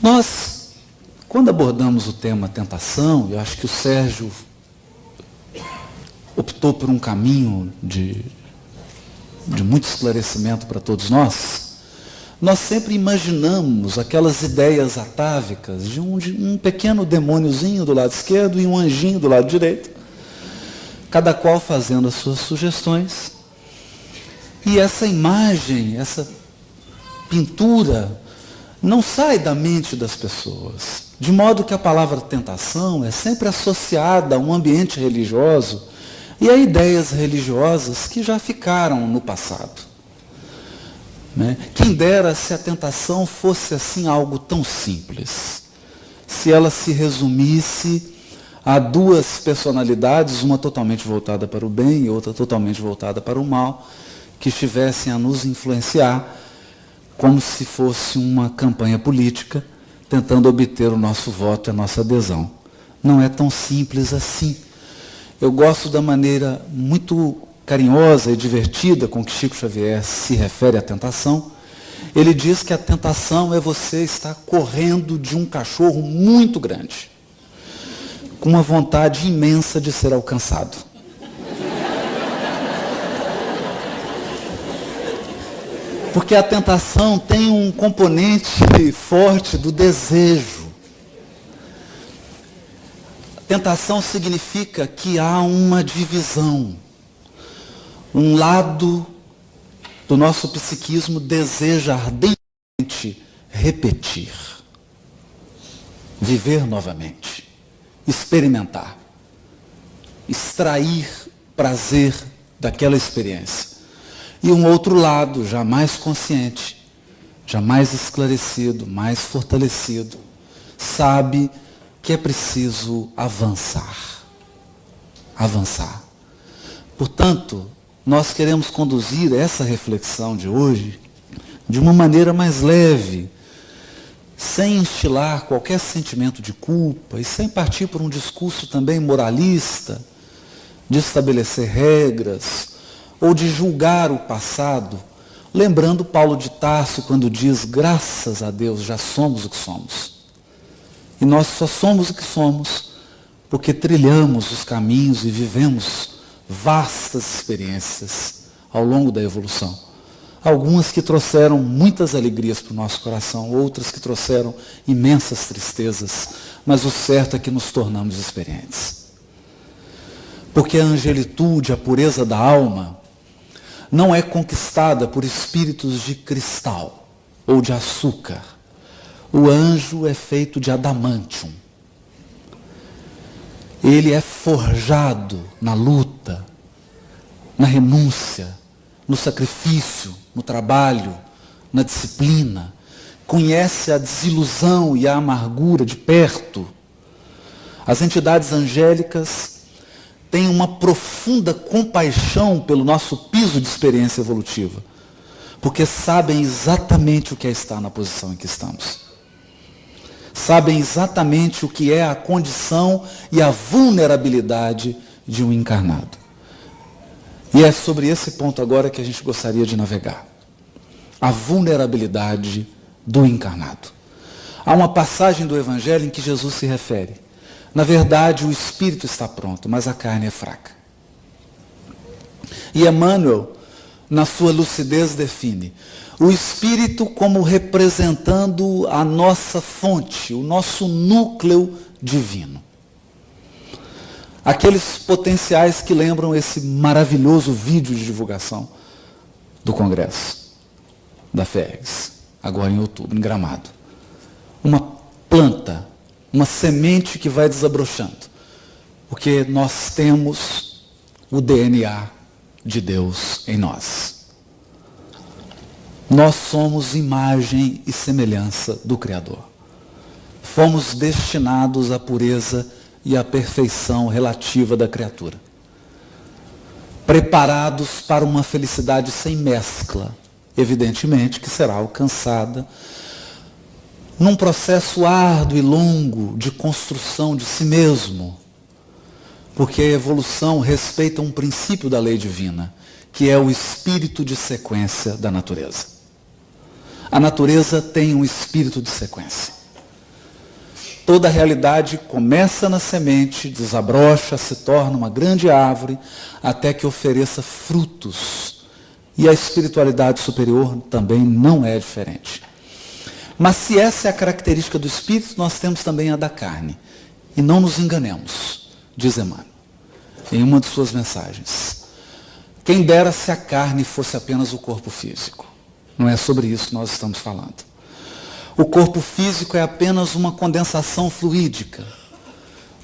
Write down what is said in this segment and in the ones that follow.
Nós, quando abordamos o tema tentação, eu acho que o Sérgio optou por um caminho de muito esclarecimento para todos nós sempre imaginamos aquelas ideias atávicas de um pequeno demôniozinho do lado esquerdo e um anjinho do lado direito, cada qual fazendo as suas sugestões. E essa imagem, essa pintura, não sai da mente das pessoas. De modo que a palavra tentação é sempre associada a um ambiente religioso e a ideias religiosas que já ficaram no passado. Quem dera se a tentação fosse assim algo tão simples. Se ela se resumisse a duas personalidades, uma totalmente voltada para o bem e outra totalmente voltada para o mal, que estivessem a nos influenciar como se fosse uma campanha política, tentando obter o nosso voto e a nossa adesão. Não é tão simples assim. Eu gosto da maneira muito carinhosa e divertida com que Chico Xavier se refere à tentação. Ele diz que a tentação é você estar correndo de um cachorro muito grande, com uma vontade imensa de ser alcançado. Porque a tentação tem um componente forte do desejo. Tentação significa que há uma divisão. Um lado do nosso psiquismo deseja ardentemente repetir, viver novamente, experimentar, extrair prazer daquela experiência. E um outro lado, já mais consciente, já mais esclarecido, mais fortalecido, sabe que é preciso avançar. Avançar. Portanto, nós queremos conduzir essa reflexão de hoje de uma maneira mais leve, sem instilar qualquer sentimento de culpa e sem partir por um discurso também moralista, de estabelecer regras ou de julgar o passado, lembrando Paulo de Tarso quando diz: graças a Deus já somos o que somos. E nós só somos o que somos porque trilhamos os caminhos e vivemos vastas experiências ao longo da evolução. Algumas que trouxeram muitas alegrias para o nosso coração, outras que trouxeram imensas tristezas, mas o certo é que nos tornamos experientes. Porque a angelitude, a pureza da alma, não é conquistada por espíritos de cristal ou de açúcar. O anjo é feito de adamantium. Ele é forjado na luta, na renúncia, no sacrifício, no trabalho, na disciplina. Conhece a desilusão e a amargura de perto. As entidades angélicas têm uma profunda compaixão pelo nosso piso de experiência evolutiva, porque sabem exatamente o que é estar na posição em que estamos. Sabem exatamente o que é a condição e a vulnerabilidade de um encarnado. E é sobre esse ponto agora que a gente gostaria de navegar. A vulnerabilidade do encarnado. Há uma passagem do Evangelho em que Jesus se refere: na verdade, o espírito está pronto, mas a carne é fraca. E Emmanuel, na sua lucidez, define o espírito como representando a nossa fonte, o nosso núcleo divino. Aqueles potenciais que lembram esse maravilhoso vídeo de divulgação do Congresso da FERGS, agora em outubro, em Gramado. Uma planta, uma semente que vai desabrochando, porque nós temos o DNA de Deus em nós. Nós somos imagem e semelhança do Criador. Fomos destinados à pureza e à perfeição relativa da criatura. Preparados para uma felicidade sem mescla, evidentemente que será alcançada num processo árduo e longo de construção de si mesmo, porque a evolução respeita um princípio da lei divina, que é o espírito de sequência da natureza. A natureza tem um espírito de sequência. Toda a realidade começa na semente, desabrocha, se torna uma grande árvore, até que ofereça frutos. E a espiritualidade superior também não é diferente. Mas se essa é a característica do espírito, nós temos também a da carne. E não nos enganemos, diz Emmanuel, em uma de suas mensagens. Quem dera se a carne fosse apenas o corpo físico. Não é sobre isso que nós estamos falando. O corpo físico é apenas uma condensação fluídica,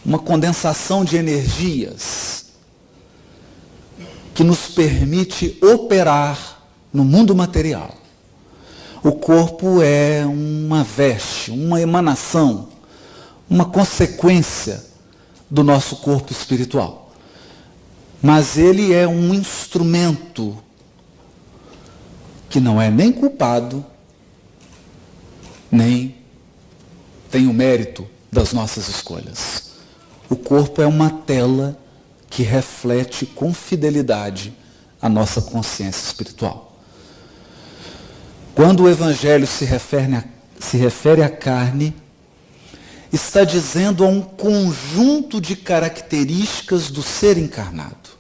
uma condensação de energias que nos permite operar no mundo material. O corpo é uma veste, uma emanação, uma consequência do nosso corpo espiritual. Mas ele é um instrumento que não é nem culpado, nem tem o mérito das nossas escolhas. O corpo é uma tela que reflete com fidelidade a nossa consciência espiritual. Quando o Evangelho se refere à carne, está dizendo a um conjunto de características do ser encarnado.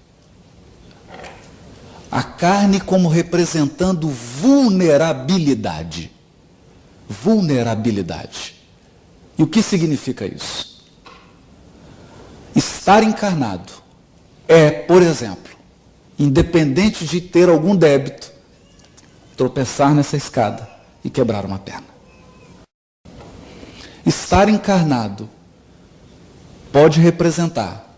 A carne como representando vulnerabilidade. Vulnerabilidade. E o que significa isso? Estar encarnado é, por exemplo, independente de ter algum débito, tropeçar nessa escada e quebrar uma perna. Estar encarnado pode representar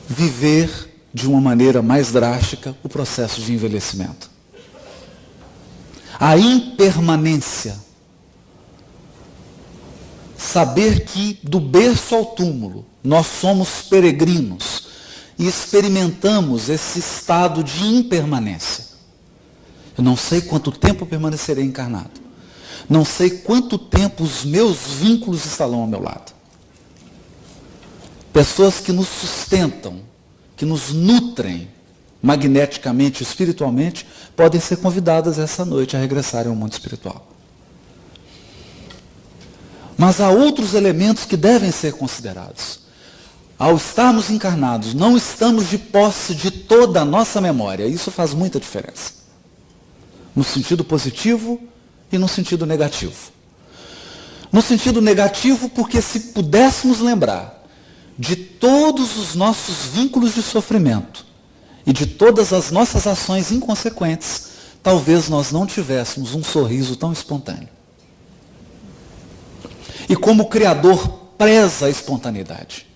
viver de uma maneira mais drástica o processo de envelhecimento. A impermanência. Saber que do berço ao túmulo nós somos peregrinos e experimentamos esse estado de impermanência. Eu não sei quanto tempo permanecerei encarnado. Não sei quanto tempo os meus vínculos estarão ao meu lado. Pessoas que nos sustentam, que nos nutrem magneticamente, espiritualmente, podem ser convidadas essa noite a regressarem ao mundo espiritual. Mas há outros elementos que devem ser considerados. Ao estarmos encarnados, não estamos de posse de toda a nossa memória. Isso faz muita diferença. No sentido positivo e no sentido negativo. No sentido negativo, porque se pudéssemos lembrar de todos os nossos vínculos de sofrimento e de todas as nossas ações inconsequentes, talvez nós não tivéssemos um sorriso tão espontâneo. E como o Criador preza a espontaneidade,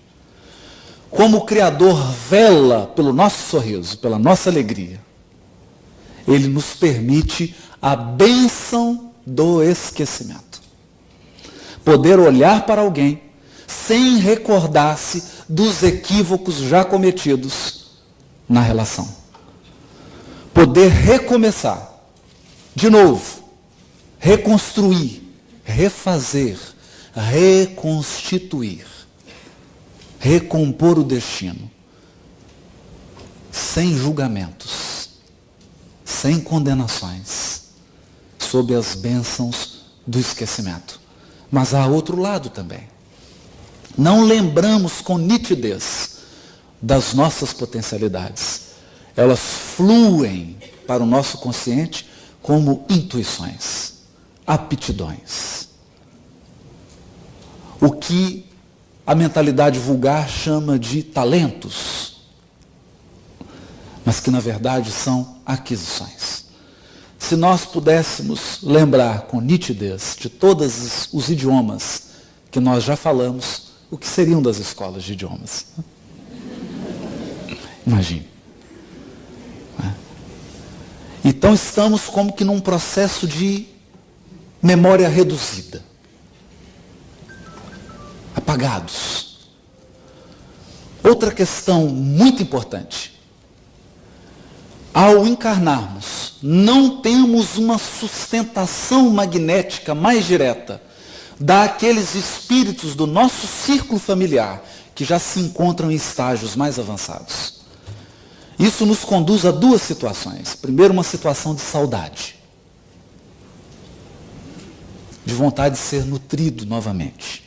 como o Criador vela pelo nosso sorriso, pela nossa alegria, Ele nos permite a bênção do esquecimento. Poder olhar para alguém sem recordar-se dos equívocos já cometidos na relação. Poder recomeçar, de novo, reconstruir, refazer, reconstituir, recompor o destino, sem julgamentos, sem condenações, sob as bênçãos do esquecimento. Mas há outro lado também. Não lembramos com nitidez das nossas potencialidades. Elas fluem para o nosso consciente como intuições, aptidões. O que a mentalidade vulgar chama de talentos, mas que na verdade são aquisições. Se nós pudéssemos lembrar com nitidez de todos os idiomas que nós já falamos, o que seriam das escolas de idiomas? Imagine. Então estamos como que num processo de memória reduzida. Apagados. Outra questão muito importante. Ao encarnarmos, não temos uma sustentação magnética mais direta daqueles espíritos do nosso círculo familiar que já se encontram em estágios mais avançados. Isso nos conduz a duas situações. Primeiro, uma situação de saudade. De de vontade de ser nutrido novamente,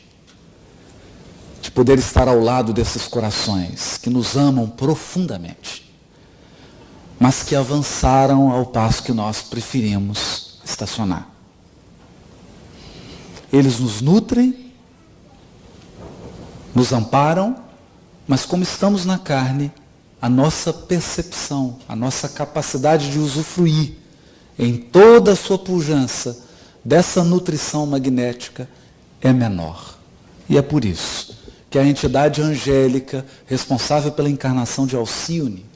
de poder estar ao lado desses corações que nos amam profundamente, mas que avançaram ao passo que nós preferimos estacionar. Eles nos nutrem, nos amparam, mas como estamos na carne, a nossa percepção, a nossa capacidade de usufruir em toda a sua pujança dessa nutrição magnética é menor. E é por isso que a entidade angélica responsável pela encarnação de Alcione,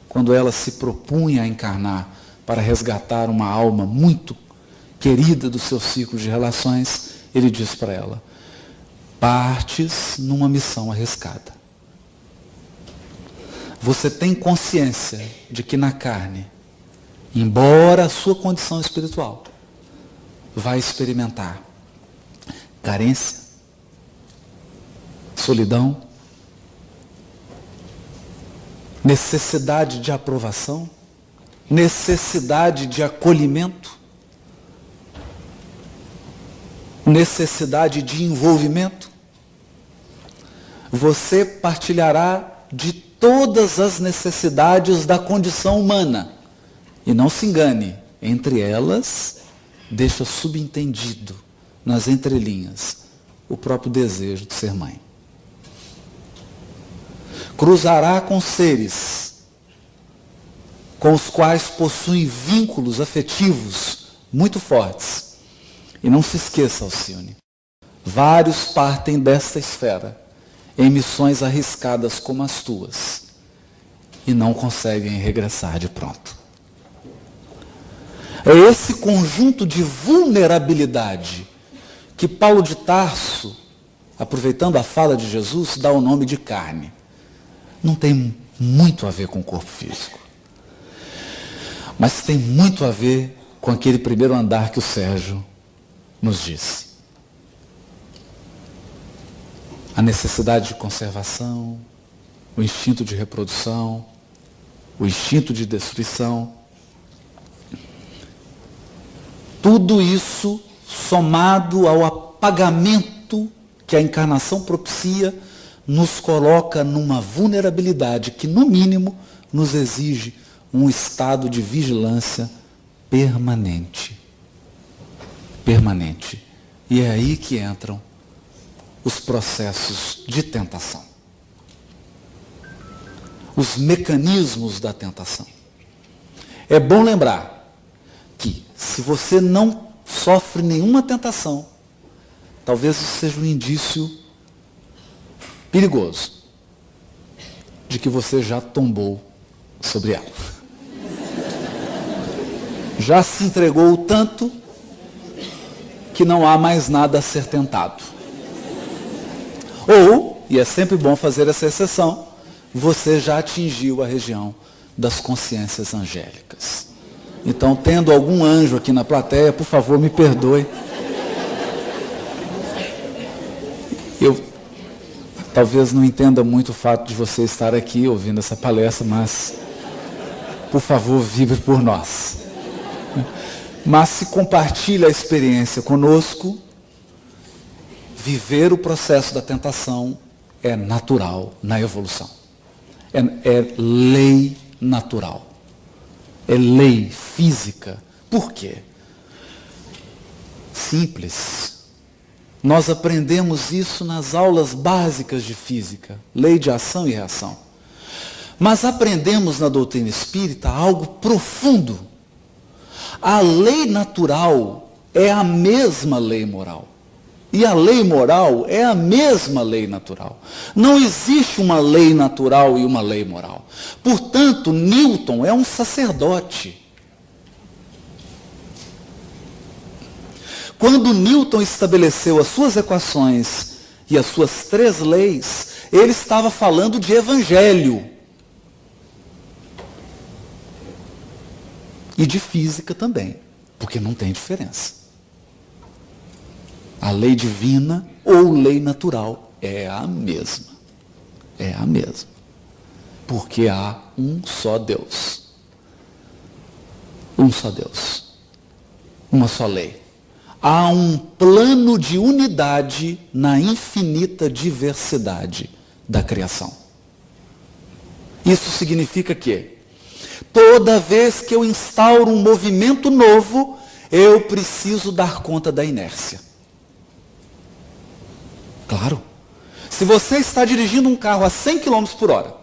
quando ela se propunha a encarnar para resgatar uma alma muito querida do seu ciclo de relações, ele diz para ela: partes numa missão arriscada. Você tem consciência de que na carne, embora a sua condição espiritual, vai experimentar carência, solidão, necessidade de aprovação, necessidade de acolhimento, necessidade de envolvimento. Você partilhará de todas as necessidades da condição humana. E não se engane, entre elas, deixa subentendido, nas entrelinhas, o próprio desejo de ser mãe. Cruzará com seres com os quais possui vínculos afetivos muito fortes. E não se esqueça, Alcione, vários partem desta esfera em missões arriscadas como as tuas e não conseguem regressar de pronto. É esse conjunto de vulnerabilidade que Paulo de Tarso, aproveitando a fala de Jesus, dá o nome de carne. Não tem muito a ver com o corpo físico, mas tem muito a ver com aquele primeiro andar que o Sérgio nos disse. A necessidade de conservação, o instinto de reprodução, o instinto de destruição. Tudo isso somado ao apagamento que a encarnação propicia, nos coloca numa vulnerabilidade que, no mínimo, nos exige um estado de vigilância permanente. Permanente. E é aí que entram os processos de tentação. Os mecanismos da tentação. É bom lembrar que, se você não sofre nenhuma tentação, talvez isso seja um indício perigoso de que você já tombou sobre ela. Já se entregou tanto que não há mais nada a ser tentado. Ou, e é sempre bom fazer essa exceção, você já atingiu a região das consciências angélicas. Então, tendo algum anjo aqui na plateia, por favor, me perdoe. Eu talvez não entenda muito o fato de você estar aqui ouvindo essa palestra, mas, por favor, vibre por nós. Mas se compartilha a experiência conosco, viver o processo da tentação é natural na evolução. É lei natural. É lei física. Por quê? Simples. Nós aprendemos isso nas aulas básicas de física, lei de ação e reação. Mas aprendemos na doutrina espírita algo profundo. A lei natural é a mesma lei moral. E a lei moral é a mesma lei natural. Não existe uma lei natural e uma lei moral. Portanto, Newton é um sacerdote. Quando Newton estabeleceu as suas equações e as suas 3 leis, ele estava falando de evangelho. E de física também, porque não tem diferença. A lei divina ou lei natural é a mesma. É a mesma. Porque há um só Deus. Um só Deus. Uma só lei. Há um plano de unidade na infinita diversidade da criação. Isso significa que, toda vez que eu instauro um movimento novo, eu preciso dar conta da inércia. Claro. Se você está dirigindo um carro a 100 km por hora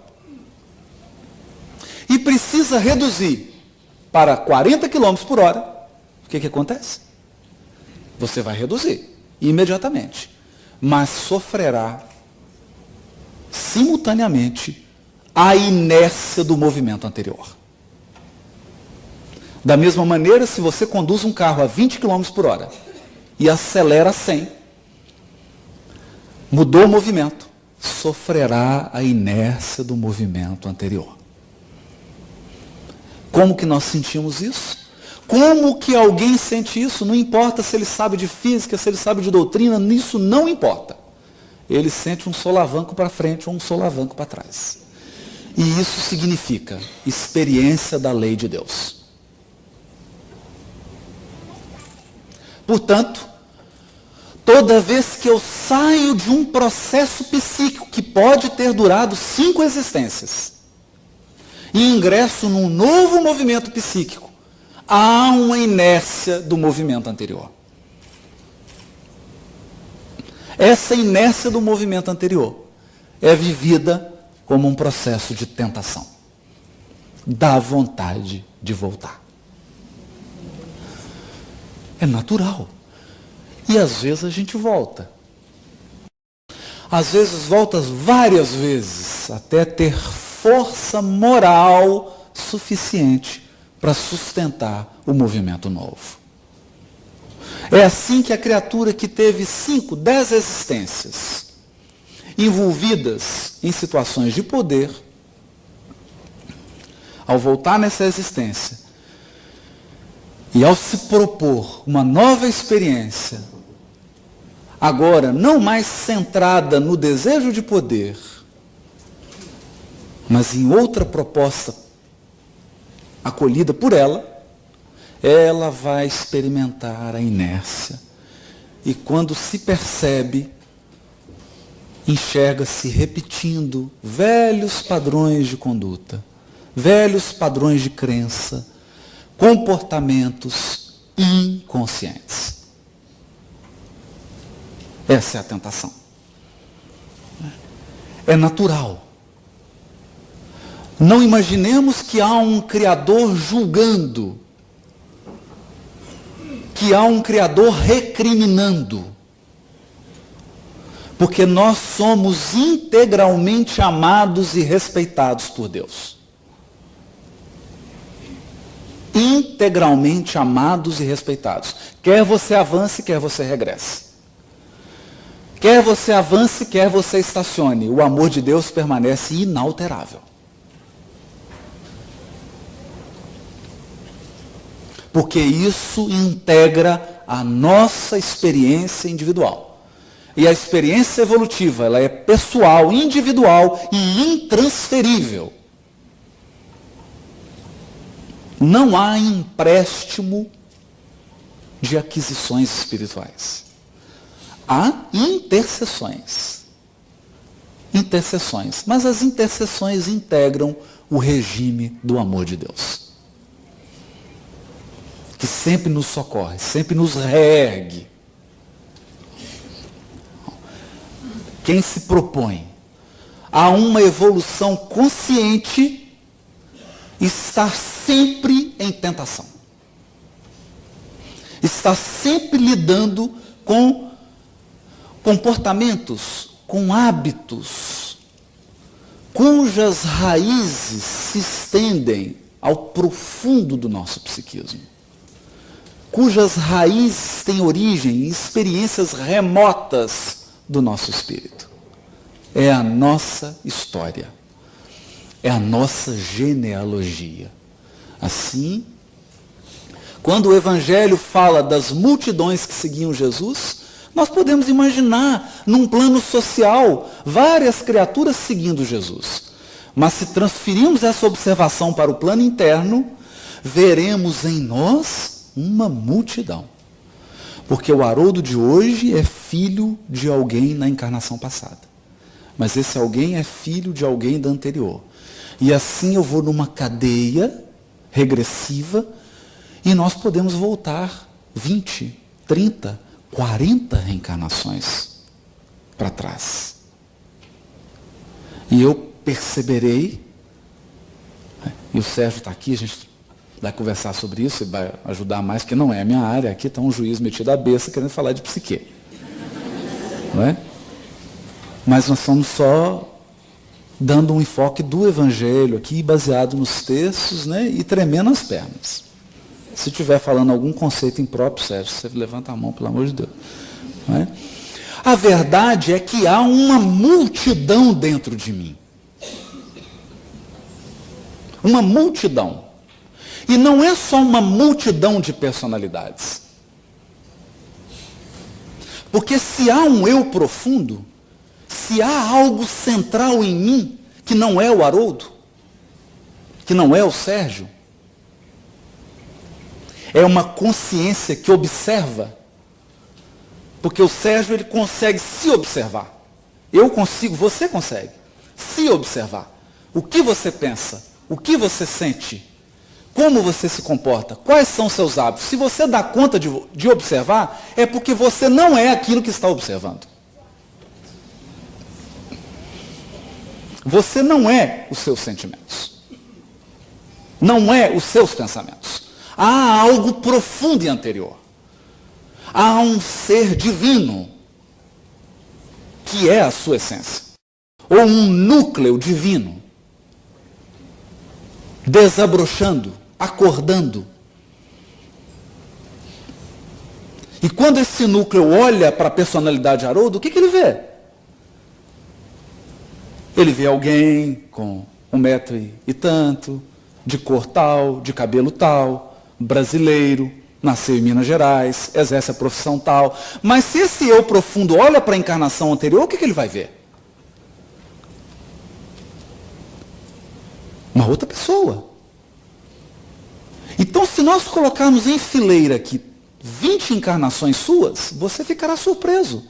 e precisa reduzir para 40 km por hora, o que acontece? Você vai reduzir imediatamente, mas sofrerá simultaneamente a inércia do movimento anterior. Da mesma maneira, se você conduz um carro a 20 km por hora e acelera a 100, mudou o movimento, sofrerá a inércia do movimento anterior. Como que nós sentimos isso? Como que alguém sente isso? Não importa se ele sabe de física, se ele sabe de doutrina, isso não importa. Ele sente um solavanco para frente ou um solavanco para trás. E isso significa experiência da lei de Deus. Portanto, toda vez que eu saio de um processo psíquico que pode ter durado 5 existências e ingresso num novo movimento psíquico, há uma inércia do movimento anterior. Essa inércia do movimento anterior é vivida como um processo de tentação. Dá vontade de voltar. É natural. E às vezes a gente volta. Às vezes volta várias vezes, até ter força moral suficiente para sustentar o movimento novo. É assim que a criatura que teve 5, 10 existências, envolvidas em situações de poder, ao voltar nessa existência, e ao se propor uma nova experiência, agora não mais centrada no desejo de poder, mas em outra proposta acolhida por ela, ela vai experimentar a inércia. E quando se percebe, enxerga-se repetindo velhos padrões de conduta, velhos padrões de crença, comportamentos inconscientes. Essa é a tentação. É natural. Não imaginemos que há um Criador julgando, que há um Criador recriminando, porque nós somos integralmente amados e respeitados por Deus. Integralmente amados e respeitados. Quer você avance, quer você regresse. Quer você avance, quer você estacione. O amor de Deus permanece inalterável. Porque isso integra a nossa experiência individual. E a experiência evolutiva, ela é pessoal, individual e intransferível. Não há empréstimo de aquisições espirituais. Há intercessões. Intercessões. Mas as intercessões integram o regime do amor de Deus, que sempre nos socorre, sempre nos reergue. Quem se propõe a uma evolução consciente está sempre em tentação. Está sempre lidando com comportamentos, com hábitos, cujas raízes se estendem ao profundo do nosso psiquismo, cujas raízes têm origem em experiências remotas do nosso espírito. É a nossa história, é a nossa genealogia. Assim, quando o Evangelho fala das multidões que seguiam Jesus, nós podemos imaginar, num plano social, várias criaturas seguindo Jesus. Mas se transferirmos essa observação para o plano interno, veremos em nós uma multidão. Porque o Haroldo de hoje é filho de alguém na encarnação passada. Mas esse alguém é filho de alguém da anterior. E assim eu vou numa cadeia regressiva e nós podemos voltar 20, 30, 40 reencarnações para trás. E eu perceberei, e o Sérgio está aqui, a gente vai conversar sobre isso e vai ajudar mais, porque não é a minha área, aqui está um juiz metido à besta querendo falar de psique. Não é? Mas nós estamos só dando um enfoque do Evangelho aqui, baseado nos textos, né, e tremendo as pernas. Se estiver falando algum conceito impróprio, Sérgio, você levanta a mão, pelo amor de Deus. Não é? A verdade é que há uma multidão dentro de mim. Uma multidão. E não é só uma multidão de personalidades. Porque se há um eu profundo, se há algo central em mim, que não é o Haroldo, que não é o Sérgio, é uma consciência que observa, porque o Sérgio ele consegue se observar. Eu consigo, você consegue se observar. O que você pensa, o que você sente, como você se comporta, quais são seus hábitos. Se você dá conta de observar, é porque você não é aquilo que está observando. Você não é os seus sentimentos. Não é os seus pensamentos. Há algo profundo e anterior. Há um ser divino, que é a sua essência. Ou um núcleo divino, desabrochando, acordando. E quando esse núcleo olha para a personalidade de Haroldo, o que ele vê? Ele vê alguém com 1 e tanto, de cor tal, de cabelo tal, brasileiro, nasceu em Minas Gerais, exerce a profissão tal. Mas se esse eu profundo olha para a encarnação anterior, o que ele vai ver? Uma outra pessoa. Então, se nós colocarmos em fileira aqui 20 encarnações suas, você ficará surpreso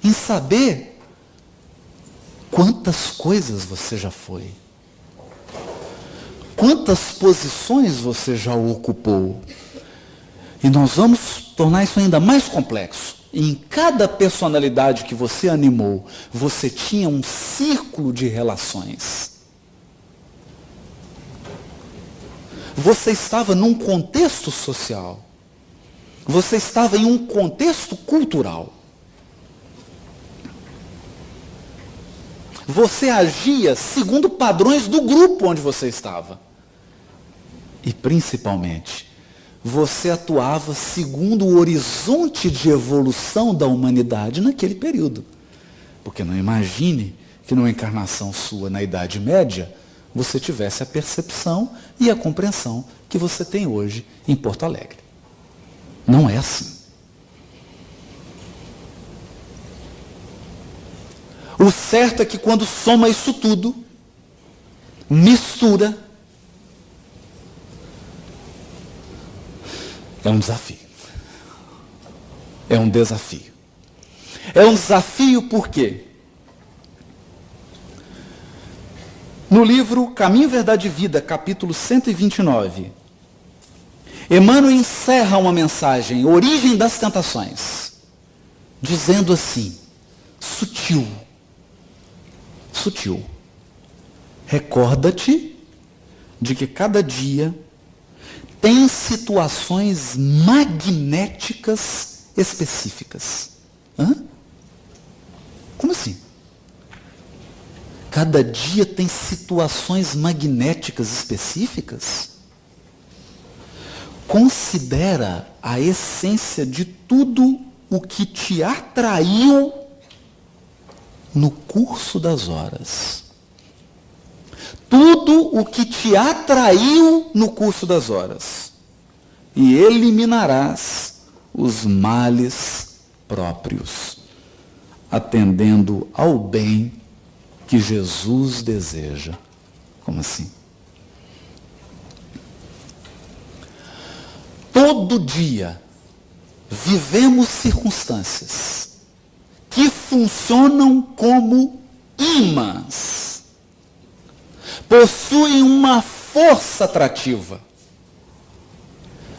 em saber quantas coisas você já foi. Quantas posições você já ocupou. E nós vamos tornar isso ainda mais complexo. Em cada personalidade que você animou, você tinha um círculo de relações. Você estava num contexto social. Você estava em um contexto cultural. Você agia segundo padrões do grupo onde você estava. E, principalmente, você atuava segundo o horizonte de evolução da humanidade naquele período. Porque não imagine que numa encarnação sua na Idade Média, você tivesse a percepção e a compreensão que você tem hoje em Porto Alegre. Não é assim. O certo é que quando soma isso tudo, mistura, é um desafio. É um desafio. É um desafio por quê? No livro Caminho, Verdade e Vida, capítulo 129, Emmanuel encerra uma mensagem, Origem das Tentações, dizendo assim, sutil, recorda-te de que cada dia tem situações magnéticas específicas. Hã? Como assim? Cada dia tem situações magnéticas específicas? Considera a essência de tudo o que te atraiu no curso das horas. Tudo o que te atraiu no curso das horas. E eliminarás os males próprios, atendendo ao bem que Jesus deseja. Como assim? Todo dia vivemos circunstâncias que funcionam como ímãs, possuem uma força atrativa.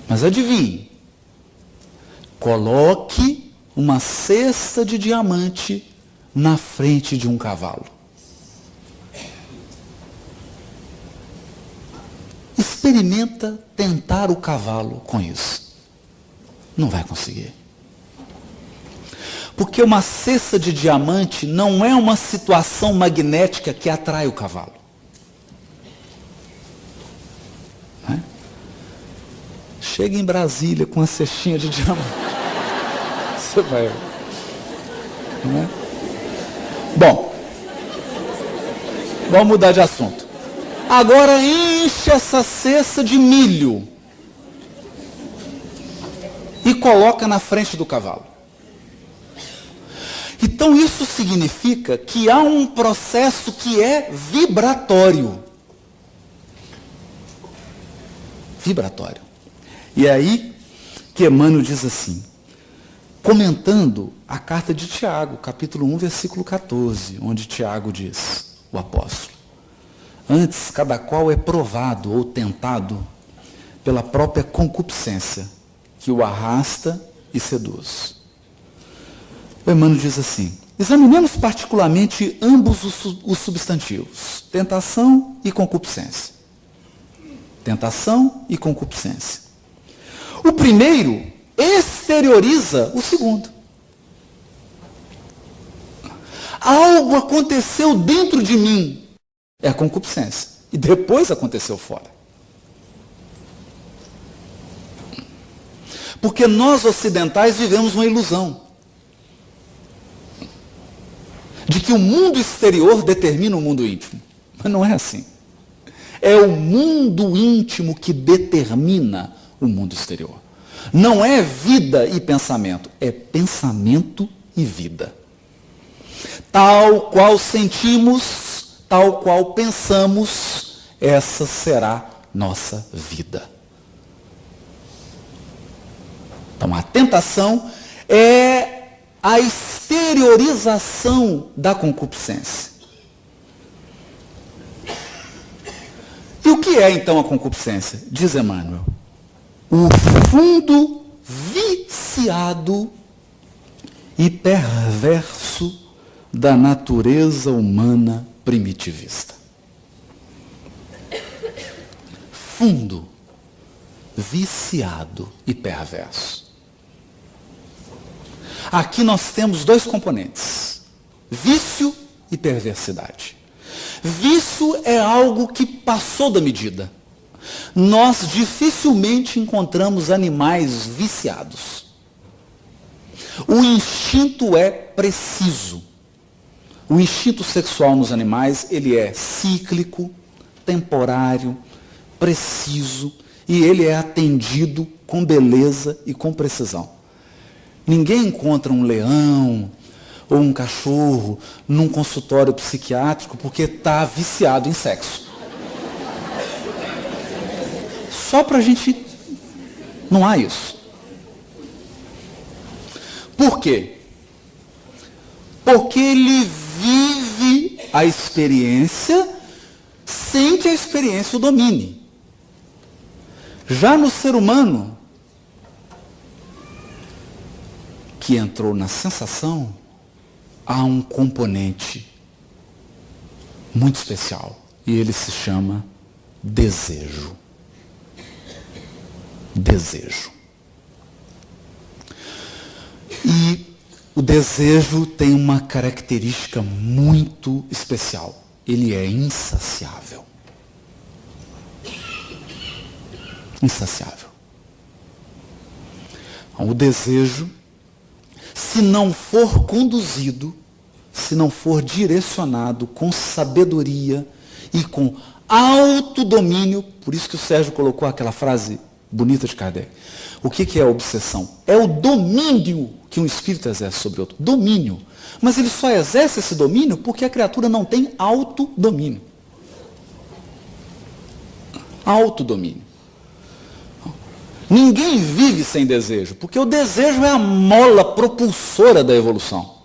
Mas adivinhe, coloque uma cesta de diamante na frente de um cavalo. Experimenta tentar o cavalo com isso. Não vai conseguir. Porque uma cesta de diamante não é uma situação magnética que atrai o cavalo. Não é? Chega em Brasília com uma cestinha de diamante. Você vai. Não é? Bom, vamos mudar de assunto. Agora enche essa cesta de milho e coloca na frente do cavalo. Então isso significa que há um processo que é vibratório. Vibratório. E é aí que Emmanuel diz assim, comentando a carta de Tiago, capítulo 1, versículo 14, onde Tiago diz, o apóstolo, antes, cada qual é provado ou tentado pela própria concupiscência, que o arrasta e seduz. O Emmanuel diz assim, examinemos particularmente ambos os substantivos, tentação e concupiscência. Tentação e concupiscência. O primeiro exterioriza o segundo. Algo aconteceu dentro de mim, é a concupiscência. E depois aconteceu fora. Porque nós ocidentais vivemos uma ilusão de que o mundo exterior determina o mundo íntimo. Mas não é assim. É o mundo íntimo que determina o mundo exterior. Não é vida e pensamento, é pensamento e vida. Tal qual sentimos, tal qual pensamos, essa será nossa vida. Então a tentação é a exteriorização da concupiscência. E o que é então a concupiscência? Diz Emmanuel, o fundo viciado e perverso da natureza humana primitivista. Fundo viciado e perverso. Aqui nós temos dois componentes, vício e perversidade. Vício é algo que passou da medida. Nós dificilmente encontramos animais viciados. O instinto é preciso. O instinto sexual nos animais, ele é cíclico, temporário, preciso, e ele é atendido com beleza e com precisão. Ninguém encontra um leão ou um cachorro num consultório psiquiátrico porque está viciado em sexo. Só para a gente... Não há isso. Por quê? Porque ele vive a experiência sem que a experiência o domine. Já no ser humano, que entrou na sensação, há um componente muito especial. E ele se chama desejo. Desejo. E o desejo tem uma característica muito especial. Ele é insaciável. Insaciável. O desejo, se não for conduzido, se não for direcionado com sabedoria e com autodomínio, por isso que o Sérgio colocou aquela frase bonita de Kardec. O que é a obsessão? É o domínio que um espírito exerce sobre outro. Domínio. Mas ele só exerce esse domínio porque a criatura não tem autodomínio. Autodomínio. Ninguém vive sem desejo, porque o desejo é a mola propulsora da evolução.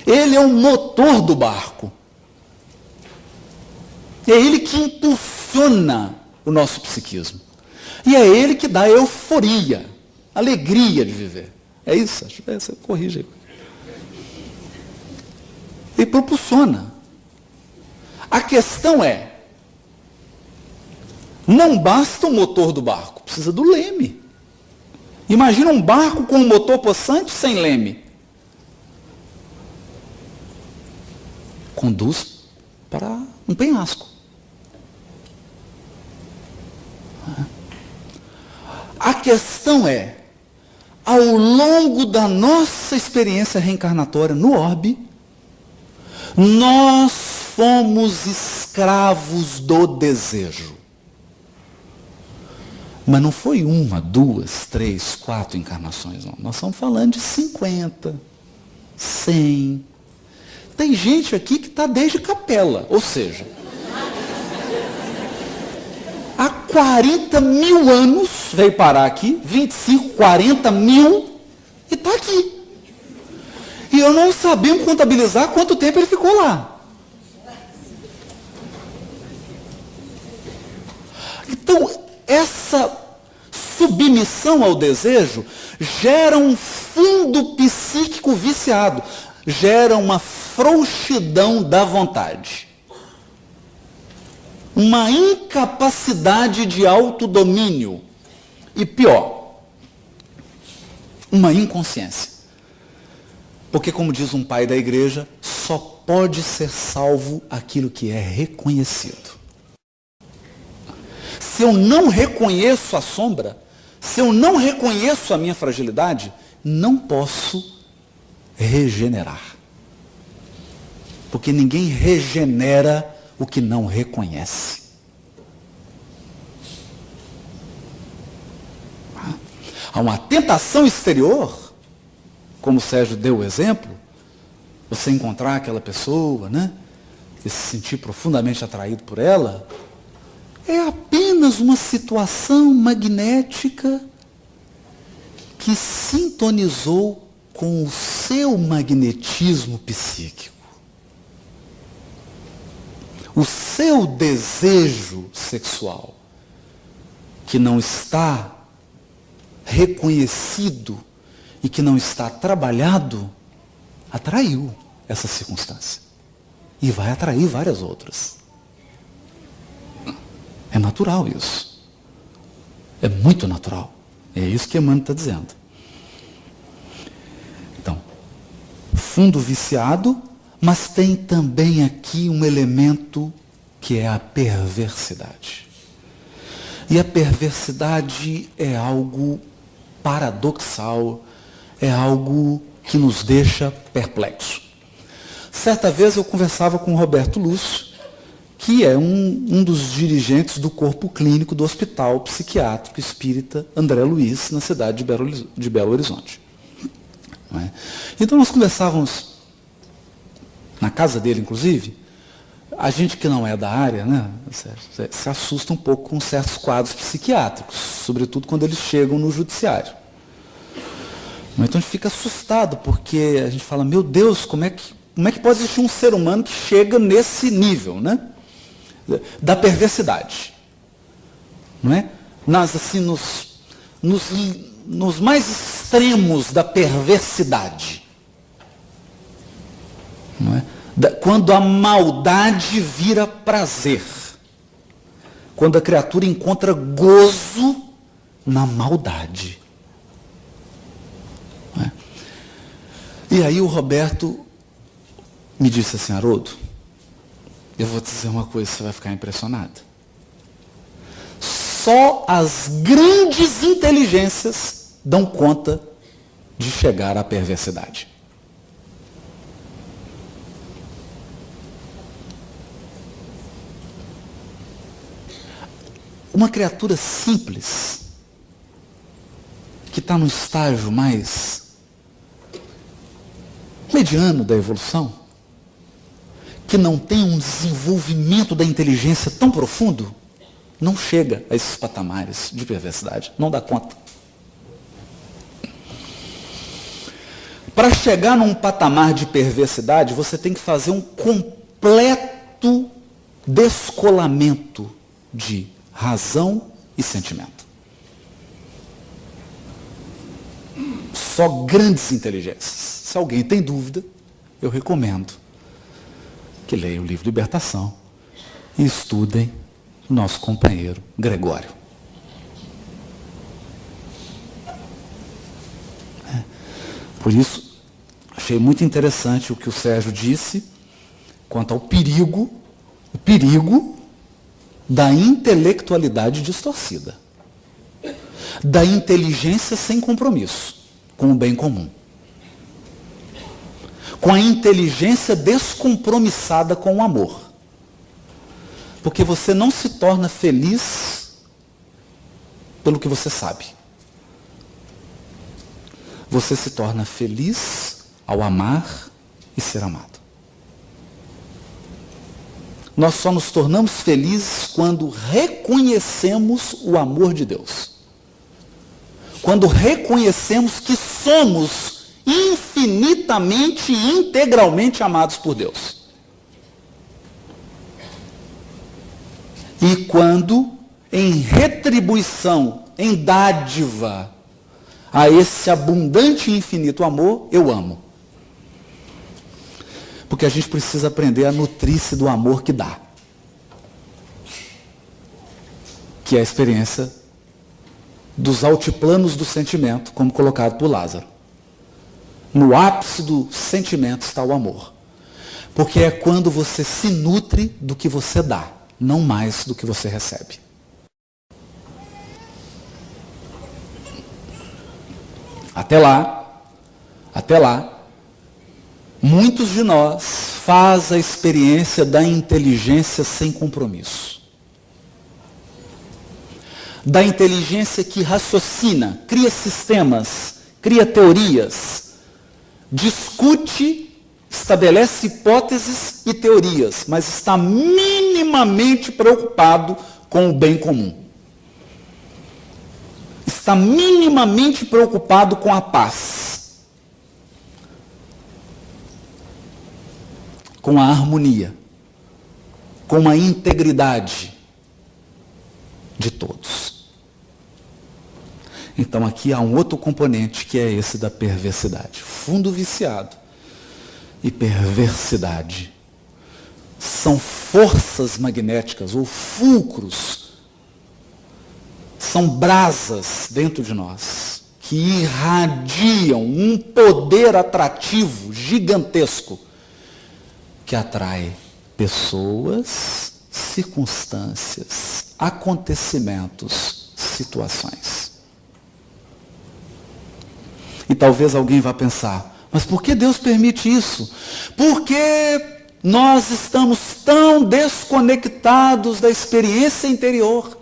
Ele é o motor do barco. É ele que impulsiona o nosso psiquismo. E é ele que dá euforia, alegria de viver. É isso? Você corrige aí. Ele propulsiona. A questão é, não basta o motor do barco, precisa do leme. Imagina um barco com um motor possante sem leme. Conduz para um penhasco. A questão é, ao longo da nossa experiência reencarnatória no orbe, nós fomos escravos do desejo. Mas não foi 1, 2, 3, 4 encarnações, não. Nós estamos falando de 50, 100. Tem gente aqui que está desde capela, ou seja, há 40 mil anos veio parar aqui, 25, 40 mil, e está aqui. E eu não sabia contabilizar quanto tempo ele ficou lá. Então, essa submissão ao desejo gera um fundo psíquico viciado, gera uma frouxidão da vontade, uma incapacidade de autodomínio e, pior, uma inconsciência. Porque, como diz um pai da igreja, só pode ser salvo aquilo que é reconhecido. Se eu não reconheço a sombra, se eu não reconheço a minha fragilidade, não posso regenerar. Porque ninguém regenera o que não reconhece. Há uma tentação exterior, como o Sérgio deu o exemplo, você encontrar aquela pessoa, né, e se sentir profundamente atraído por ela, é apenas uma situação magnética que sintonizou com o seu magnetismo psíquico. O seu desejo sexual, que não está reconhecido e que não está trabalhado, atraiu essa circunstância. E vai atrair várias outras. É natural isso. É muito natural. É isso que Emmanuel está dizendo. Então, fundo viciado, mas tem também aqui um elemento que é a perversidade. E a perversidade é algo paradoxal, é algo que nos deixa perplexos. Certa vez eu conversava com o Roberto Lúcio, que é um dos dirigentes do corpo clínico do Hospital Psiquiátrico Espírita André Luiz, na cidade de Belo Horizonte. Não é? Então nós conversávamos, na casa dele inclusive, a gente que não é da área, né, se assusta um pouco com certos quadros psiquiátricos, sobretudo quando eles chegam no judiciário. Então a gente fica assustado, porque a gente fala, meu Deus, como é que pode existir um ser humano que chega nesse nível, né? Da perversidade, não é? Nos mais extremos da perversidade, não é? Quando a maldade vira prazer, quando a criatura encontra gozo na maldade, não é? E aí o Roberto me disse assim, Haroldo, eu vou te dizer uma coisa, você vai ficar impressionado. Só as grandes inteligências dão conta de chegar à perversidade. Uma criatura simples, que está no estágio mais mediano da evolução, que não tem um desenvolvimento da inteligência tão profundo, não chega a esses patamares de perversidade, não dá conta. Para chegar num patamar de perversidade, você tem que fazer um completo descolamento de razão e sentimento. Só grandes inteligências. Se alguém tem dúvida, eu recomendo que leia o livro Libertação e estudem o nosso companheiro Gregório. Por isso, achei muito interessante o que o Sérgio disse quanto ao perigo da intelectualidade distorcida, da inteligência sem compromisso com o bem comum, com a inteligência descompromissada com o amor. Porque você não se torna feliz pelo que você sabe. Você se torna feliz ao amar e ser amado. Nós só nos tornamos felizes quando reconhecemos o amor de Deus. Quando reconhecemos que somos infinitamente e integralmente amados por Deus. E quando, em retribuição, em dádiva a esse abundante e infinito amor, eu amo. Porque a gente precisa aprender a nutrir-se do amor que dá. Que é a experiência dos altiplanos do sentimento, como colocado por Lázaro. No ápice do sentimento está o amor. Porque é quando você se nutre do que você dá, não mais do que você recebe. Até lá, muitos de nós fazem a experiência da inteligência sem compromisso. Da inteligência que raciocina, cria sistemas, cria teorias, discute, estabelece hipóteses e teorias, mas está minimamente preocupado com o bem comum. Está minimamente preocupado com a paz, com a harmonia, com a integridade de todos. Então aqui há um outro componente que é esse da perversidade. Fundo viciado e perversidade são forças magnéticas ou fulcros, são brasas dentro de nós que irradiam um poder atrativo gigantesco que atrai pessoas, circunstâncias, acontecimentos, situações. E talvez alguém vá pensar, mas por que Deus permite isso? Porque nós estamos tão desconectados da experiência interior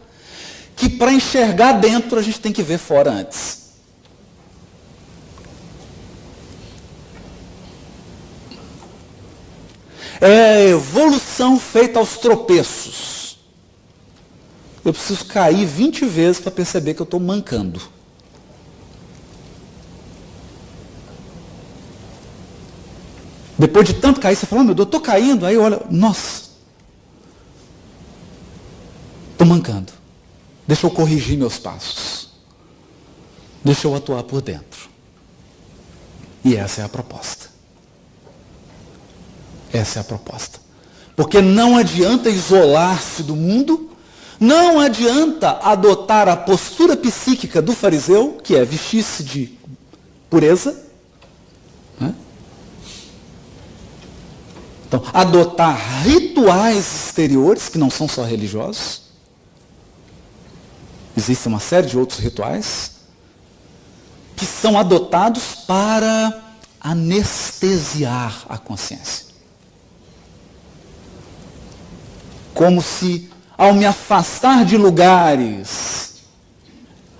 que para enxergar dentro a gente tem que ver fora antes. É a evolução feita aos tropeços. Eu preciso cair 20 vezes para perceber que eu estou mancando. Depois de tanto cair, você fala, meu Deus, eu estou caindo. Aí olha, nossa, estou mancando. Deixa eu corrigir meus passos. Deixa eu atuar por dentro. E essa é a proposta. Essa é a proposta. Porque não adianta isolar-se do mundo, não adianta adotar a postura psíquica do fariseu, que é vestir-se de pureza, né? Então, adotar rituais exteriores, que não são só religiosos. Existe uma série de outros rituais que são adotados para anestesiar a consciência. Como se, ao me afastar de lugares,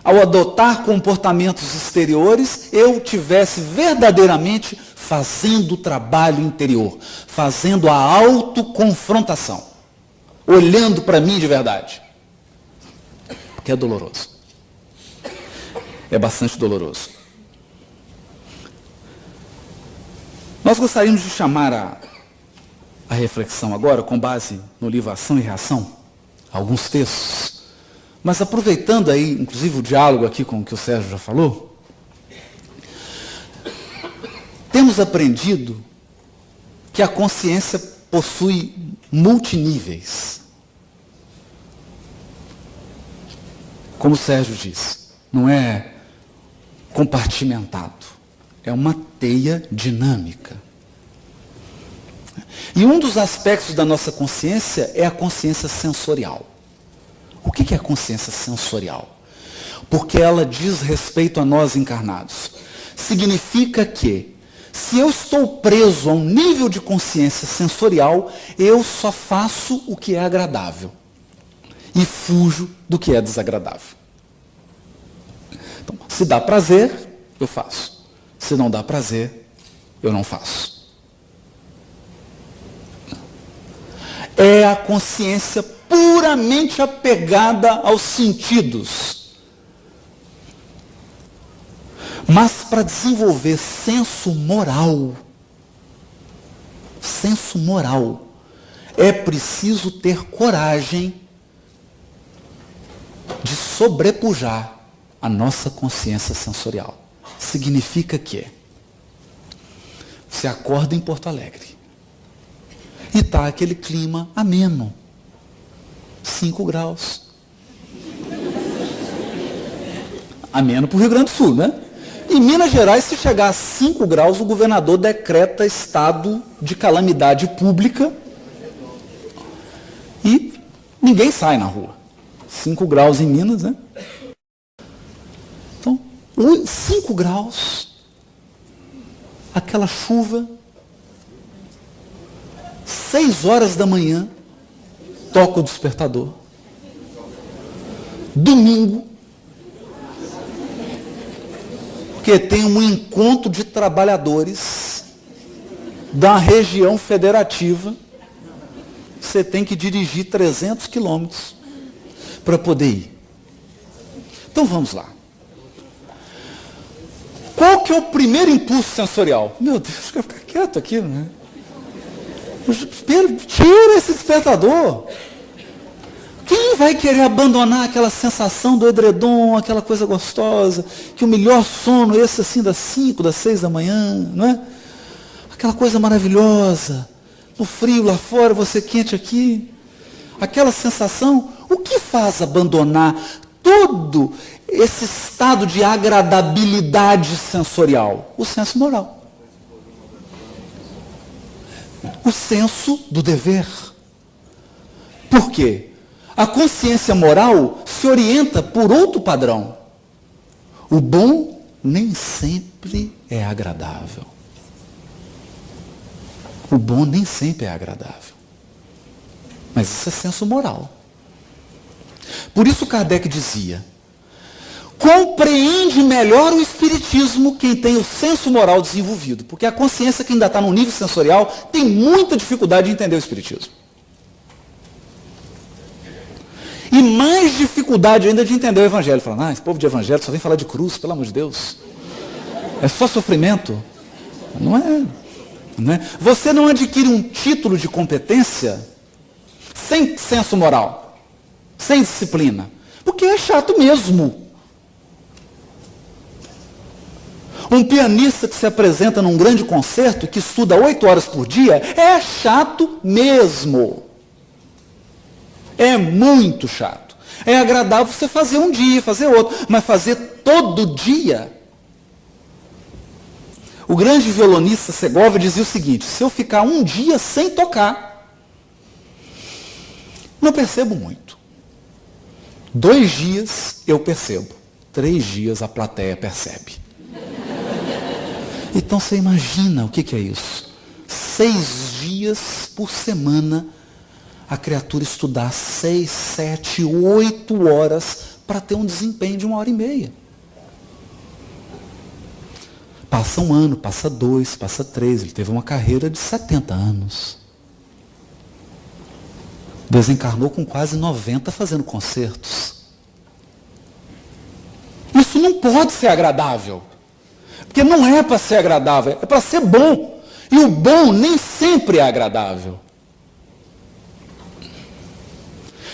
ao adotar comportamentos exteriores, eu tivesse verdadeiramente fazendo o trabalho interior, fazendo a autoconfrontação, olhando para mim de verdade. porque é doloroso. É bastante doloroso. Nós gostaríamos de chamar a reflexão agora, com base no livro Ação e Reação, alguns textos, mas aproveitando aí, inclusive o diálogo aqui com o que o Sérgio já falou, temos aprendido que a consciência possui multiníveis. Como o Sérgio disse, não é compartimentado, é uma teia dinâmica. E um dos aspectos da nossa consciência é a consciência sensorial. O que é a consciência sensorial? Porque ela diz respeito a nós encarnados. Significa que, se eu estou preso a um nível de consciência sensorial, eu só faço o que é agradável e fujo do que é desagradável. Então, se dá prazer, eu faço. Se não dá prazer, eu não faço. É a consciência puramente apegada aos sentidos. Mas para desenvolver senso moral, é preciso ter coragem de sobrepujar a nossa consciência sensorial. Significa que você acorda em Porto Alegre e está aquele clima ameno, 5 graus. Ameno para o Rio Grande do Sul, né? Em Minas Gerais, se chegar a 5 graus, o governador decreta estado de calamidade pública e ninguém sai na rua. 5 graus em Minas, né? Então, 5 graus, aquela chuva, 6 horas da manhã, toca o despertador. Domingo, porque tem um encontro de trabalhadores da região federativa, você tem que dirigir 300 quilômetros para poder ir. Então vamos lá. Qual que é o primeiro impulso sensorial? Meu Deus, quero ficar quieto aqui, né? Tira esse despertador. Quem vai querer abandonar aquela sensação do edredom, aquela coisa gostosa, que o melhor sono, esse assim das 5, das 6 da manhã, não é? Aquela coisa maravilhosa, no frio lá fora, você quente aqui. Aquela sensação, o que faz abandonar todo esse estado de agradabilidade sensorial? O senso moral. O senso do dever. Por quê? A consciência moral se orienta por outro padrão. O bom nem sempre é agradável. O bom nem sempre é agradável. Mas isso é senso moral. Por isso Kardec dizia: compreende melhor o espiritismo quem tem o senso moral desenvolvido. Porque a consciência que ainda está no nível sensorial tem muita dificuldade de entender o espiritismo. E mais dificuldade ainda de entender o evangelho. Falando, esse povo de evangelho só vem falar de cruz, pelo amor de Deus. É só sofrimento. Não é. Não é. Você não adquire um título de competência sem senso moral, sem disciplina. Porque é chato mesmo. Um pianista que se apresenta num grande concerto, que estuda 8 horas por dia, é chato mesmo. É muito chato. É agradável você fazer um dia, fazer outro, mas fazer todo dia. O grande violonista Segovia dizia o seguinte: se eu ficar um dia sem tocar, não percebo muito. 2 dias eu percebo. 3 dias a plateia percebe. Então você imagina o que é isso? 6 dias por semana a criatura estudar 6, 7, 8 horas para ter um desempenho de 1h30. Passa 1 ano, passa 2, passa 3. Ele teve uma carreira de 70 anos. Desencarnou com quase 90 fazendo concertos. Isso não pode ser agradável. Porque não é para ser agradável, é para ser bom. E o bom nem sempre é agradável.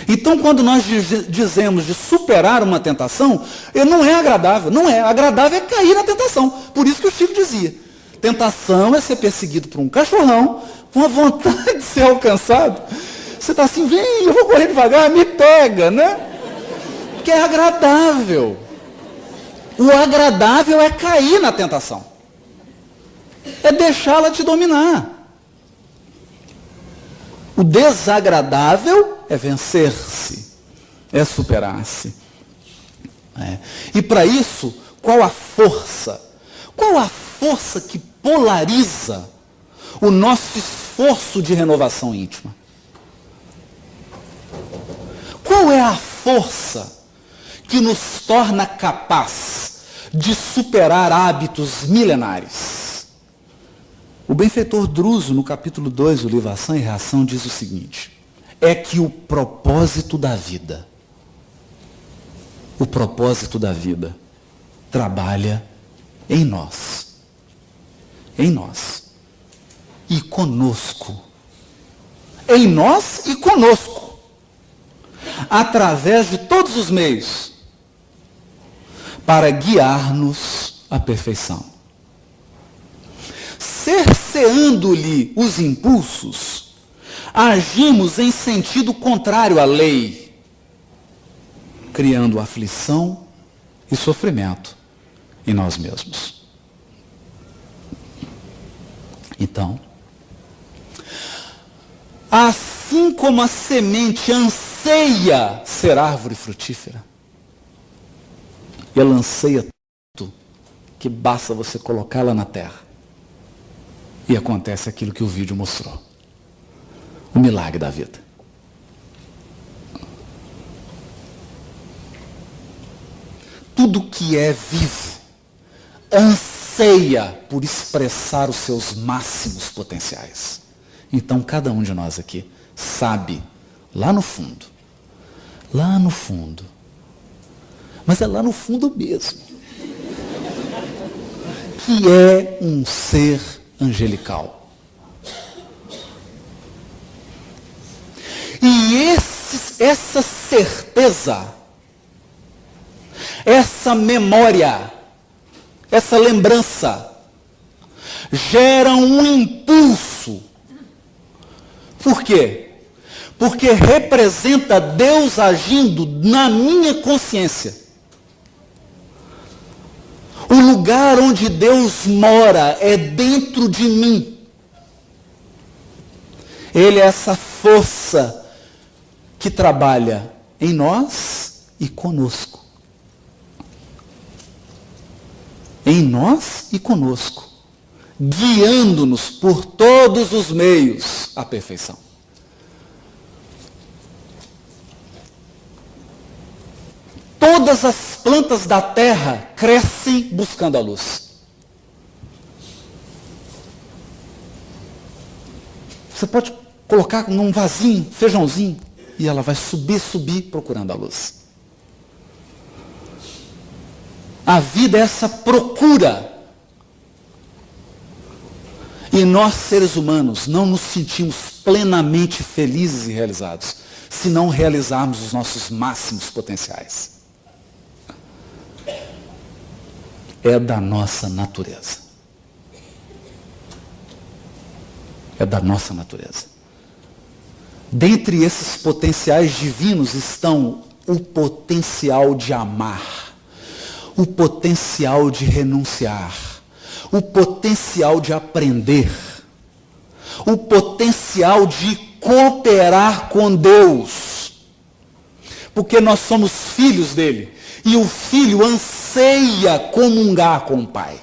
Então, quando nós dizemos de superar uma tentação, não é agradável. Não é. Agradável é cair na tentação. Por isso que o Chico dizia. Tentação é ser perseguido por um cachorrão, com a vontade de ser alcançado. Você está assim, vem, eu vou correr devagar, me pega, né? Que é agradável. O agradável é cair na tentação. É deixá-la te dominar. O desagradável é vencer-se, é superar-se. E para isso, qual a força? Qual a força que polariza o nosso esforço de renovação íntima? Qual é a força que nos torna capaz de superar hábitos milenares? O benfeitor Druso, no capítulo 2 do livro Ação e Reação, diz o seguinte: é que o propósito da vida trabalha em nós. Em nós. E conosco. Em nós e conosco. Através de todos os meios. Para guiar-nos à perfeição. Cerceando-lhe os impulsos, agimos em sentido contrário à lei, criando aflição e sofrimento em nós mesmos. Então, assim como a semente anseia ser árvore frutífera, e ela anseia tanto que basta você colocá-la na terra, e acontece aquilo que o vídeo mostrou. O milagre da vida. Tudo que é vivo anseia por expressar os seus máximos potenciais. Então, cada um de nós aqui sabe, lá no fundo, mas é lá no fundo mesmo, que é um ser angelical. E essa certeza, essa memória, essa lembrança, gera um impulso. Por quê? Porque representa Deus agindo na minha consciência. O lugar onde Deus mora é dentro de mim. Ele é essa força que trabalha em nós e conosco. Em nós e conosco. Guiando-nos por todos os meios à perfeição. Todas as plantas da terra crescem buscando a luz. Você pode colocar num vasinho, feijãozinho, e ela vai subir procurando a luz. A vida é essa procura. E nós, seres humanos, não nos sentimos plenamente felizes e realizados se não realizarmos os nossos máximos potenciais. É da nossa natureza. É da nossa natureza. Dentre esses potenciais divinos estão o potencial de amar, o potencial de renunciar, o potencial de aprender, o potencial de cooperar com Deus. Porque nós somos filhos dele. E o filho anseia comungar com o pai.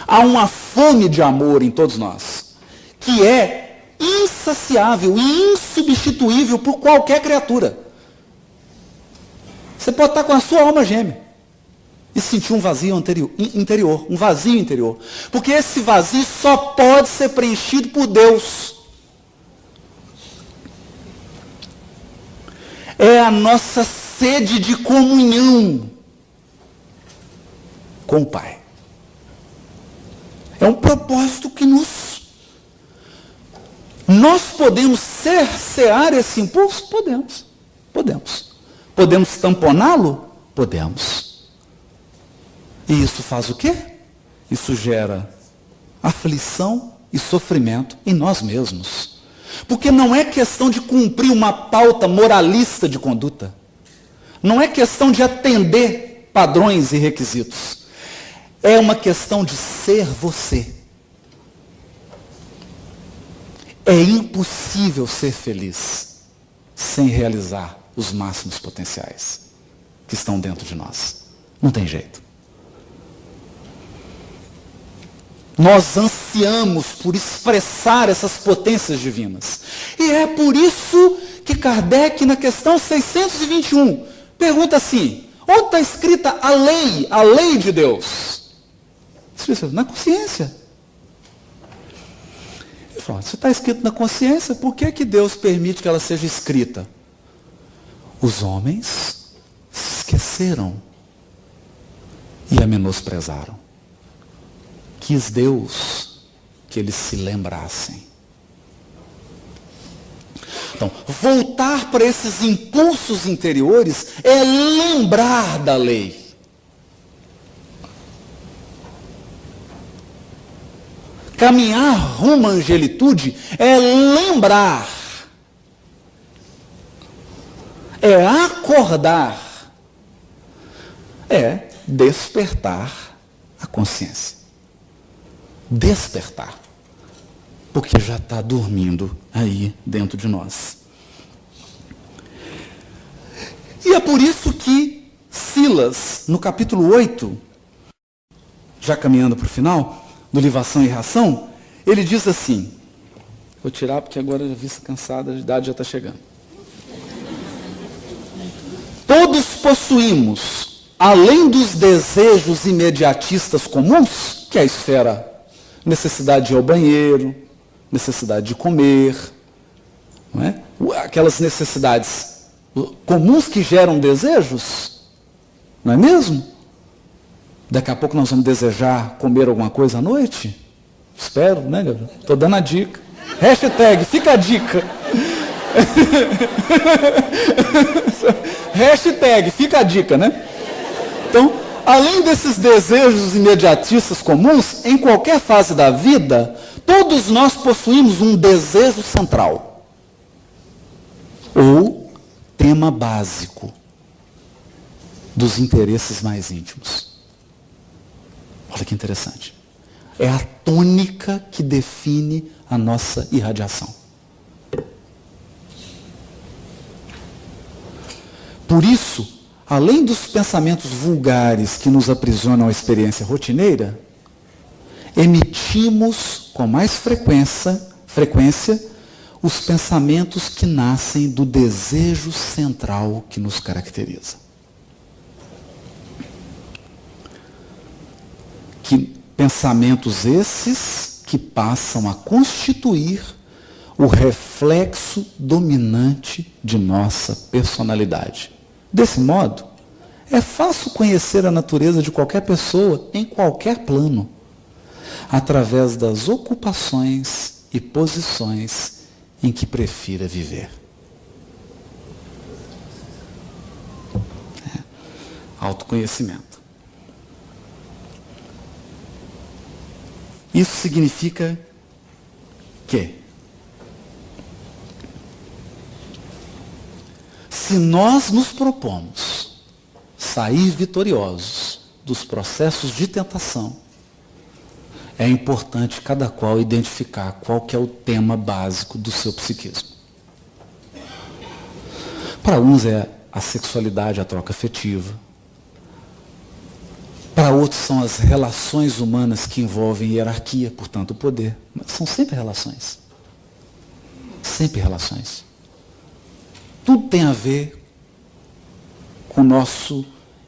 Há uma fome de amor em todos nós, que é insaciável e insubstituível por qualquer criatura. Você pode estar com a sua alma gêmea e sentir um vazio interior, um vazio interior. Porque esse vazio só pode ser preenchido por Deus. É a nossa sede de comunhão com o Pai. É um propósito que nós podemos cercear esse impulso? Podemos. Podemos tamponá-lo? Podemos. E isso faz o quê? Isso gera aflição e sofrimento em nós mesmos. Porque não é questão de cumprir uma pauta moralista de conduta. Não é questão de atender padrões e requisitos. É uma questão de ser você. É impossível ser feliz sem realizar os máximos potenciais que estão dentro de nós. Não tem jeito. Nós ansiamos por expressar essas potências divinas. E é por isso que Kardec, na questão 621, pergunta assim: onde está escrita a lei de Deus? Na consciência. Ele fala, se está escrito na consciência, por que Deus permite que ela seja escrita? Os homens se esqueceram e a menosprezaram. Quis Deus que eles se lembrassem. Então, voltar para esses impulsos interiores é lembrar da lei. Caminhar rumo à angelitude é lembrar. É acordar. É despertar a consciência. Despertar. Porque já está dormindo aí dentro de nós. E é por isso que Silas, no capítulo 8, já caminhando para o final, do livro Ação e Reação, ele diz assim, vou tirar porque agora a vista cansada, a idade já está chegando. Todos possuímos, além dos desejos imediatistas comuns, que é a esfera, necessidade de ir ao banheiro, necessidade de comer, não é? Aquelas necessidades comuns que geram desejos, não é mesmo? Daqui a pouco nós vamos desejar comer alguma coisa à noite? Espero, né, Gabriel? Estou dando a dica. Hashtag, fica a dica. Hashtag, fica a dica, né? Então, além desses desejos imediatistas comuns, em qualquer fase da vida, todos nós possuímos um desejo central. Ou tema básico dos interesses mais íntimos. Olha que interessante. É a tônica que define a nossa irradiação. Por isso, além dos pensamentos vulgares que nos aprisionam à experiência rotineira, emitimos com mais frequência os pensamentos que nascem do desejo central que nos caracteriza. Pensamentos esses que passam a constituir o reflexo dominante de nossa personalidade. Desse modo, é fácil conhecer a natureza de qualquer pessoa em qualquer plano, através das ocupações e posições em que prefira viver. Autoconhecimento. Isso significa que, se nós nos propomos sair vitoriosos dos processos de tentação, é importante cada qual identificar qual que é o tema básico do seu psiquismo. Para uns é a sexualidade, a troca afetiva. Para outros são as relações humanas que envolvem hierarquia, portanto o poder. Mas são sempre relações. Sempre relações. Tudo tem a ver com o nosso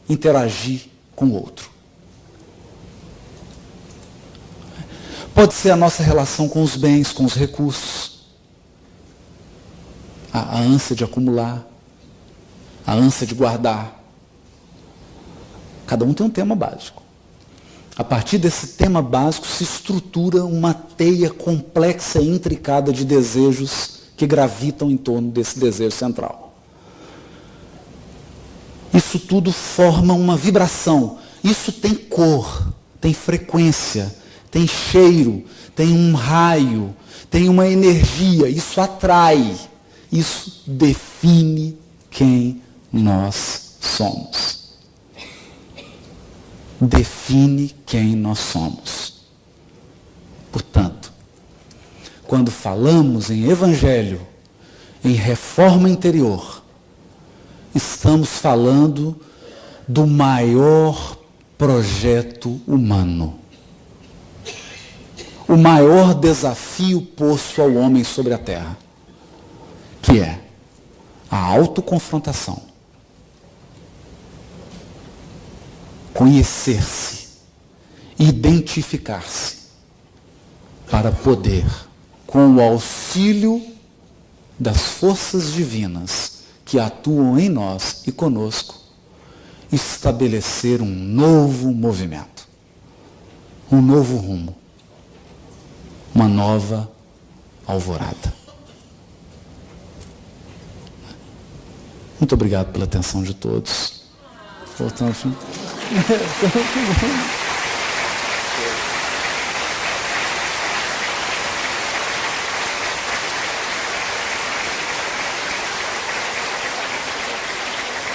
interagir com o outro. Pode ser a nossa relação com os bens, com os recursos. A ânsia de acumular. A ânsia de guardar. Cada um tem um tema básico. A partir desse tema básico se estrutura uma teia complexa e intricada de desejos que gravitam em torno desse desejo central. Isso tudo forma uma vibração. Isso tem cor, tem frequência, tem cheiro, tem um raio, tem uma energia. Isso atrai, isso define quem nós somos. Define quem nós somos. Portanto, quando falamos em evangelho, em reforma interior, estamos falando do maior projeto humano. O maior desafio posto ao homem sobre a terra, que é a autoconfrontação. Conhecer-se, identificar-se, para poder, com o auxílio das forças divinas que atuam em nós e conosco, estabelecer um novo movimento, um novo rumo, uma nova alvorada. Muito obrigado pela atenção de todos. Voltamos.